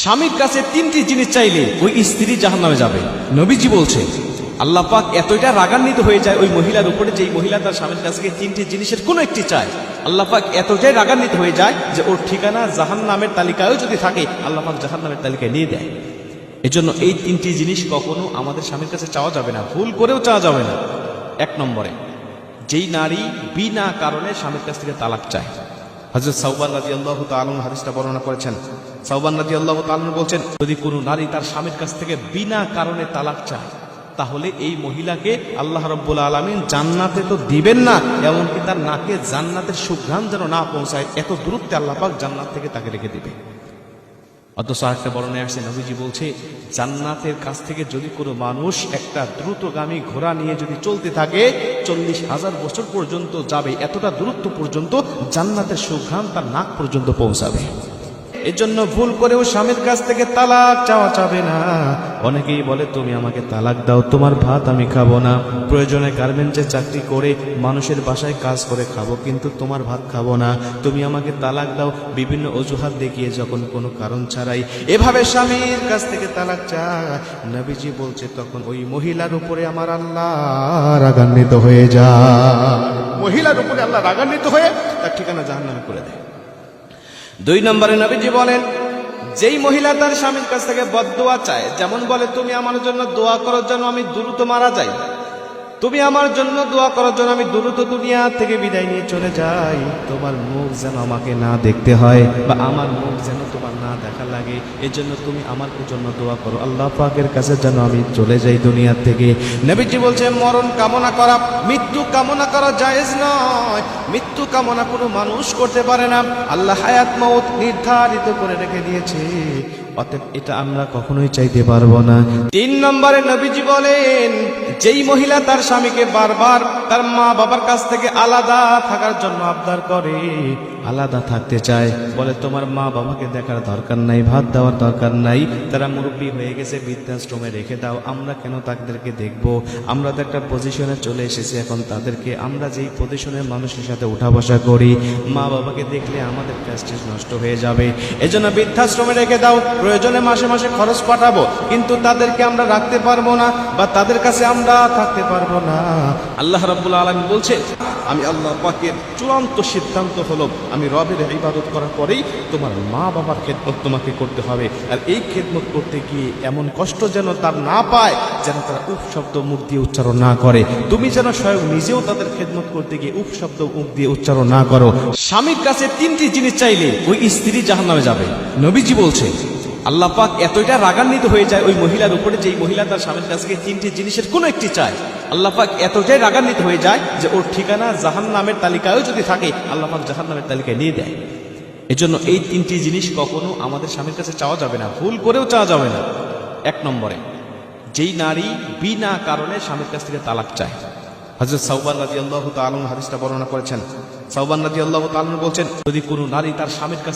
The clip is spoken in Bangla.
স্বামীর কাছে তিনটি জিনিস চাইলে ওই স্ত্রী জাহান্নামে যাবে। নবীজি বলছে আল্লাহ পাক এতটা রাগান্বিত হয়ে যায় ওই মহিলার উপরে, যে মহিলা তার স্বামীর কাছ থেকে তিনটি জিনিসের কোনো একটি চায়, আল্লাহ পাক এতটাই রাগান্বিত হয়ে যায় যে ওর ঠিকানা জাহান্নামের তালিকায়ও যদি থাকে আল্লাহ পাক জাহান্নামের তালিকায় নিয়ে দেয়। এজন্য এই তিনটি জিনিস কখনো আমাদের স্বামীর কাছে চাওয়া যাবে না, ভুল করেও চাওয়া যাবে না। এক নম্বরে, যেই নারী বিনা কারণে স্বামীর কাছ থেকে তালাক চায়। হযরত সাওবান রাদিয়াল্লাহু তাআলা হাদিসটা বর্ণনা করেছেন। সাওবান রাদিয়াল্লাহু তাআলা বলছেন, যদি কোনো নারী তার স্বামীর কাছ থেকে বিনা কারণে তালাক চায় তাহলে এই মহিলাকে আল্লাহ রাব্বুল আলামিন জান্নাতে তো দিবেন না, এমনকি তার নাকে জান্নাতের সুঘ্রাণ যেন না পৌঁছায় এত দূরত্বে আল্লাহ পাক জান্নাত থেকে তাকে রেখে দিবে। অথচ আরেকটা বর্ণনায় আসছে, নবীজি বলছে জান্নাতের কাছ থেকে যদি কোনো মানুষ একটা দ্রুতগামী ঘোড়া নিয়ে যদি চলতে থাকে 40,000 বছর পর্যন্ত যাবে, এতটা দূরত্ব পর্যন্ত জান্নাতের সুঘ্রাণ তার নাক পর্যন্ত পৌঁছাবে। এজন্য ভুল করেও স্বামীর কাছ থেকে তালাক চাওয়া যাবে না। অনেকেই বলে তুমি আমাকে তালাক দাও, তোমার ভাত আমি খাবো না, প্রয়োজনে গার্মেন্টসে চাকরি করে মানুষের বাসায় কাজ করে খাবো, কিন্তু তোমার ভাত খাবো না, তুমি আমাকে তালাক দাও, বিভিন্ন অজুহাত দেখিয়ে যখন কোনো কারণ ছাড়াই এভাবে স্বামীর কাছ থেকে তালাক চায়, নবীজি বলছে তখন ওই মহিলার উপরে আমার আল্লাহ রাগান্বিত হয়ে যায়। মহিলার উপরে আল্লাহ রাগান্বিত হয়ে তার ঠিকানা জাহান্নামে করে দেয়। দুই নম্বরে নবীজি বলেন, যেই মহিলা তার স্বামীর কাছ থেকে বদদোয়া চায়, যেমন বলে তুমি আমার জন্য দোয়া করার জন্য আমি দ্রুত মারা যাই, তুমি আমার জন্য দোয়া করার জন্য আমি দ্রুত দুনিয়া থেকে বিদায় নিয়ে চলে যাই, তোমার মুখ যেন আমাকে না দেখতে হয় বা আমার মুখ যেন তোমার না দেখা লাগে, এজন্য তুমি আমার জন্য দোয়া করো আল্লাহ পাকের কাছে যেন আমি চলে যাই দুনিয়া থেকে। নবীজি বলছে মরণ কামনা করা, মৃত্যু কামনা করা জায়েজ নয়। মৃত্যু কামনা কোনো মানুষ করতে পারে না, আল্লাহ হায়াত মউত নির্ধারিত করে রেখে দিয়েছে, অতএব এটা আমরা কখনোই চাইতে পারবো না। তিন নম্বরে নবীজি বলেন, যেই মহিলা তার স্বামীকে বারবার তার মা বাবার কাছ থেকে আলাদা থাকার জন্য আবদার করে, আলাদা থাকতে চায়, বলে তোমার মা বাবাকে দেখার দরকার নাই, ভাত দেওয়ার দরকার নাই, তারা মুরব্বী হয়ে গেছে, বৃদ্ধাশ্রমে রেখে দাও, আমরা কেন তাদেরকে দেখবো, আমরা তো একটা পজিশনে চলে এসেছি, এখন তাদেরকে আমরা যেই পজিশনের মানুষের সাথে উঠা বসা করি, মা বাবাকে দেখলে আমাদের প্রেস্টিজ নষ্ট হয়ে যাবে, এজন্য বৃদ্ধাশ্রমে রেখে দাও, প্রয়োজনে মাসে মাসে খরচ পাঠাবো, কিন্তু তাদেরকে আমরা রাখতে পারবো না বা তাদের কাছে আমরা থাকতে পারবো না। আল্লাহ রাব্বুল আলামিন বলছে, আমি আল্লাহ পাকের চূড়ান্ত সিদ্ধান্ত হলো আমি রবের ইবাদত করার পরেই তোমার মা বাবার খেদমত তোমাকে করতে হবে। আর এই খেদমত করতে গিয়ে এমন কষ্ট যেন তার না পায়, যেন তারা উফ শব্দ মুখ দিয়ে উচ্চারণ না করে, তুমি যেন স্বয়ং নিজেও তাদের খেদমত করতে গিয়ে উফ শব্দ মুখ দিয়ে উচ্চারণ না করো। স্বামীর কাছে তিনটি জিনিস চাইলে ওই স্ত্রী জাহান্নামে যাবে। নবীজি বলছে আল্লাহ পাক এতটা রাগান্বিত হয়ে যায় ওই মহিলার উপরে, যে মহিলা তার স্বামীর কাছ থেকে তিনটি জিনিসের কোনো একটি চায়, আল্লাহ পাক এতটাই রাগান্বিত হয়ে যায় যে ওর ঠিকানা জাহান্নামের তালিকায়ও যদি থাকে আল্লাহ পাক জাহান্নামের তালিকায় নিয়ে দেয়। এজন্য এই তিনটি জিনিস কখনো আমাদের স্বামীর কাছে চাওয়া যাবে না, ভুল করেও চাওয়া যাবে না। এক নম্বরে, যেই নারী বিনা কারণে স্বামীর কাছ থেকে তালাক চায়। হযরত সাওবান রাদিয়াল্লাহু তাআলা হাদিসটা বর্ণনা করেছেন। সাওবান রাদিয়াল্লাহু তাআলা বলছেন, যদি কোনো নারী তার স্বামীর কাছ